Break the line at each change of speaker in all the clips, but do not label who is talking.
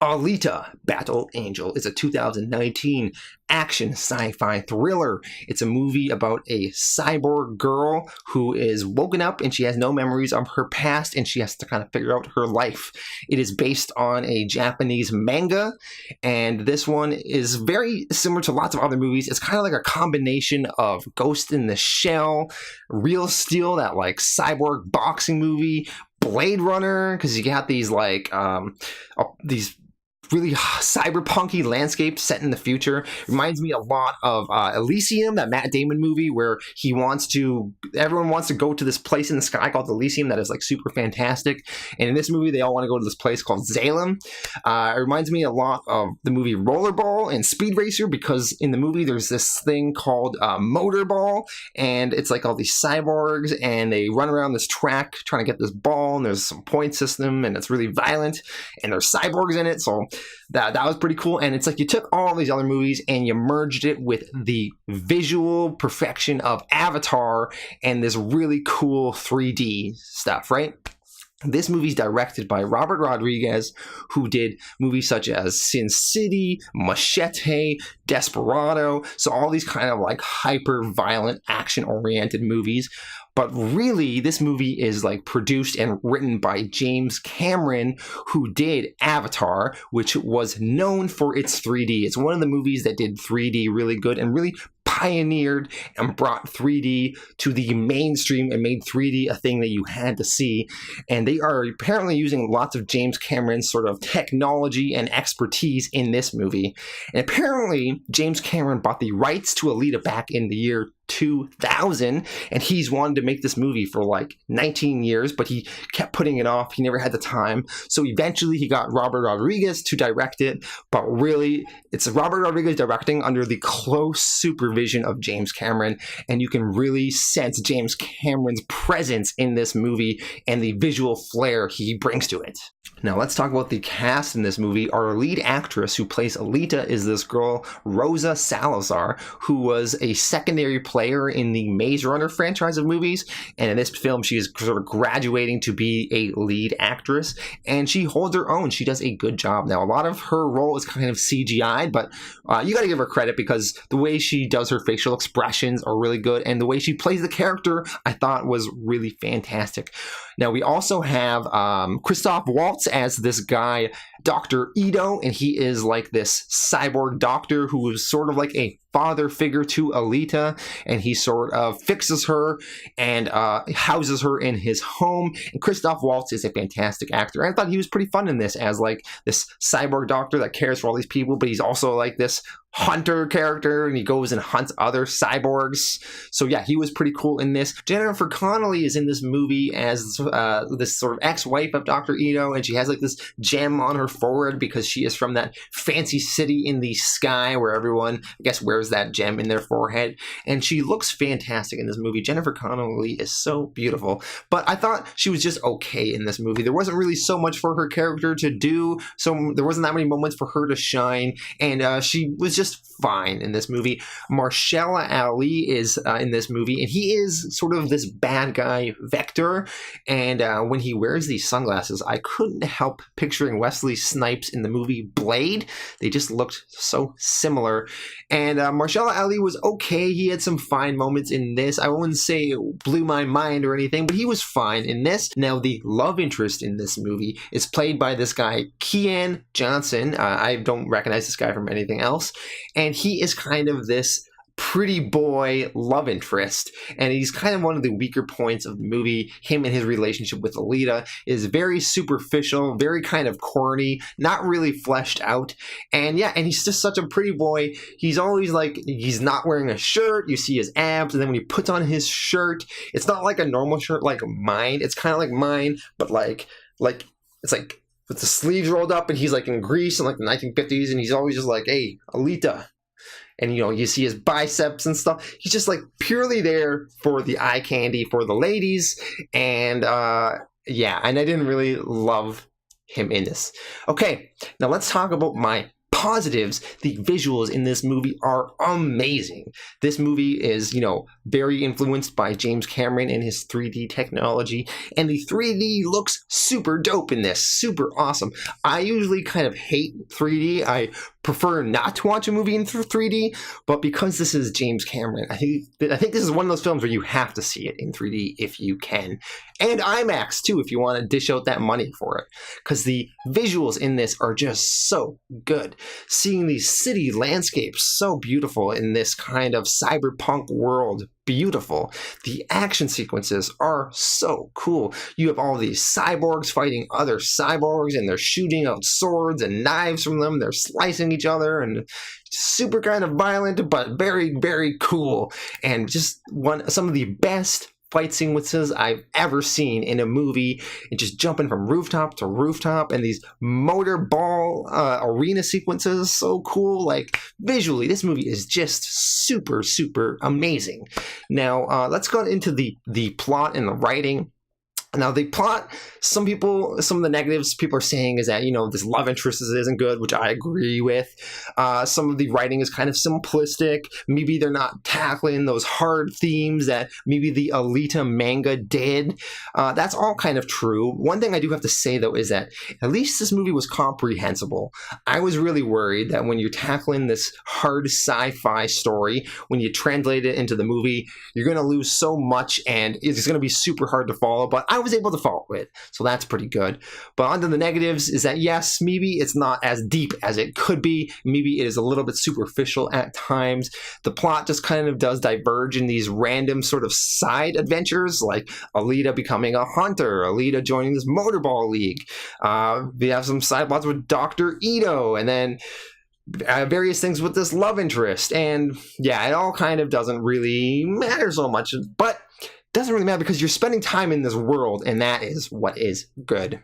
Alita, Battle Angel is a 2019 action sci-fi thriller. It's a movie about a cyborg girl who is woken up and she has no memories of her past and she has to kind of figure out her life. It is based on a Japanese manga, and this one is very similar to lots of other movies. It's kind of like a combination of Ghost in the Shell, Real Steel, that like cyborg boxing movie, Blade Runner, because you got these like these really cyberpunky landscape set in the future. Reminds me a lot of ELYSIUM, that Matt Damon movie where everyone wants to go to this place in the sky called ELYSIUM that is like super fantastic. And in this movie, they all want to go to this place called Salem. It reminds me a lot of the movie Rollerball and Speed Racer, because in the movie there's this thing called Motorball, and it's like all these cyborgs and they run around this track trying to get this ball, and there's some point system and it's really violent and there's cyborgs in it. So that was pretty cool. And it's like you took all these other movies and you merged it with the visual perfection of Avatar and this really cool 3D stuff, right? This movie's directed by Robert Rodriguez, who did movies such as Sin City, Machete, Desperado. So all these kind of like hyper-violent, action-oriented movies. But really, this movie is like produced and written by James Cameron, who did Avatar, which was known for its 3D. It's one of the movies that did 3D really good and really pioneered and brought 3D to the mainstream and made 3D a thing that you had to see. And they are apparently using lots of James Cameron's sort of technology and expertise in this movie. And apparently, James Cameron bought the rights to Alita back in the year 2000, and he's wanted to make this movie for like 19 years, but he kept putting it off. He never had the time. So eventually he got Robert Rodriguez to direct it, but really it's Robert Rodriguez directing under the close supervision of James Cameron, and you can really sense James Cameron's presence in this movie and the visual flair he brings to it. Now let's talk about the cast in this movie. Our lead actress who plays Alita is this girl, Rosa Salazar, who was a secondary player in the Maze Runner franchise of movies. And in this film, she is sort of graduating to be a lead actress, and she holds her own. She does a good job. Now, a lot of her role is kind of CGI'd, but you got to give her credit because the way she does her facial expressions are really good, and the way she plays the character, I thought was really fantastic. Now, we also have Christoph Waltz as this guy, Dr. Ito, and he is like this cyborg doctor who is sort of like a father figure to Alita, and he sort of fixes her and houses her in his home. And Christoph Waltz is a fantastic actor. I thought he was pretty fun in this as like this cyborg doctor that cares for all these people, but he's also like this hunter character, and he goes and hunts other cyborgs. So yeah, he was pretty cool in this. Jennifer Connelly is in this movie as this sort of ex-wife of Dr. Ito, and she has like this gem on her forehead because she is from that fancy city in the sky where everyone, I guess, wears that gem in their forehead. And she looks fantastic in this movie. Jennifer Connelly is so beautiful, but I thought she was just okay in this movie. There wasn't really so much for her character to do, so there wasn't that many moments for her to shine, and she was just fine in this movie. Mahershala Ali is in this movie, and he is sort of this bad guy Vector, and when he wears these sunglasses, I couldn't help picturing Wesley Snipes in the movie Blade. They just looked so similar. And Mahershala Ali was okay. He had some fine moments in this. I wouldn't say it blew my mind or anything, but he was fine in this. Now, the love interest in this movie is played by this guy, Keean Johnson. I don't recognize this guy from anything else. And he is kind of this pretty boy love interest, and he's kind of one of the weaker points of the movie. Him and his relationship with Alita is very superficial, very kind of corny, not really fleshed out. And yeah, and he's just such a pretty boy. He's always like, he's not wearing a shirt, you see his abs, and then when he puts on his shirt, it's not like a normal shirt like mine. It's kind of like mine, but like it's like with the sleeves rolled up, and he's like in Greece in like the 1950s, and he's always just like, hey, Alita. And, you know, you see his biceps and stuff. He's just like purely there for the eye candy for the ladies. And yeah, and I didn't really love him in this. Okay, now let's talk about my positives. The visuals in this movie are amazing. This movie is, you know, very influenced by James Cameron and his 3D technology, and the 3D looks super dope in this, super awesome. I usually kind of hate 3D. I prefer not to watch a movie in 3D, but because this is James Cameron, I think this is one of those films where you have to see it in 3D if you can. And IMAX too, if you want to dish out that money for it. Because the visuals in this are just so good. Seeing these city landscapes so beautiful in this kind of cyberpunk world, beautiful. The action sequences are so cool. You have all these cyborgs fighting other cyborgs, and they're shooting out swords and knives from them. They're slicing each other, and super kind of violent, but very, very cool. And just some of the best fight sequences I've ever seen in a movie, and just jumping from rooftop to rooftop, and these motor ball arena sequences, so cool. Like, visually, this movie is just super, super amazing. Now, let's go into the plot and the writing. Now, the plot, some of the negatives people are saying is that, this love interest isn't good, which I agree with. Some of the writing is kind of simplistic. Maybe they're not tackling those hard themes that maybe the Alita manga did. That's all kind of true. One thing I do have to say, though, is that at least this movie was comprehensible. I was really worried that when you're tackling this hard sci-fi story, when you translate it into the movie, you're going to lose so much, and it's going to be super hard to follow. But I was able to follow it, so that's pretty good. But onto the negatives is that, yes, maybe it's not as deep as it could be. Maybe it is a little bit superficial at times. The plot just kind of does diverge in these random sort of side adventures, like Alita becoming a hunter, Alita joining this motorball league. We have some side plots with Dr. Ito, and then various things with this love interest. And yeah, it all kind of doesn't really matter so much, but doesn't really matter because you're spending time in this world, and that is what is good.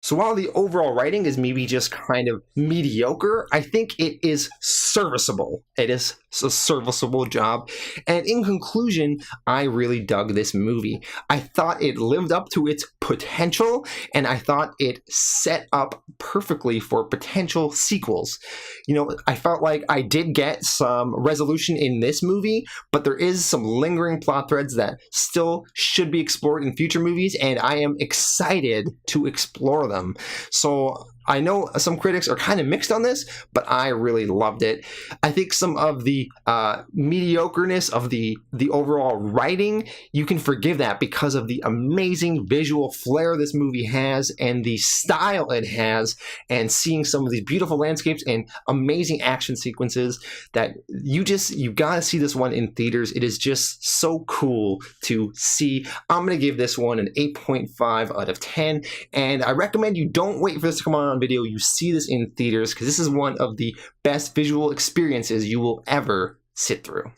So while the overall writing is maybe just kind of mediocre, I think it is serviceable. It is a serviceable job. And in conclusion, I really dug this movie. I thought it lived up to its potential, and I thought it set up perfectly for potential sequels. I felt like I did get some resolution in this movie, but there is some lingering plot threads that still should be explored in future movies, and I am excited to explore them. So I know some critics are kind of mixed on this, but I really loved it. I think some of the mediocreness of the overall writing, you can forgive that because of the amazing visual flair this movie has and the style it has, and seeing some of these beautiful landscapes and amazing action sequences that you gotta see this one in theaters. It is just so cool to see. I'm gonna give this one an 8.5 out of 10, and I recommend you don't wait for this to come on video. You see this in theaters because this is one of the best visual experiences you will ever sit through.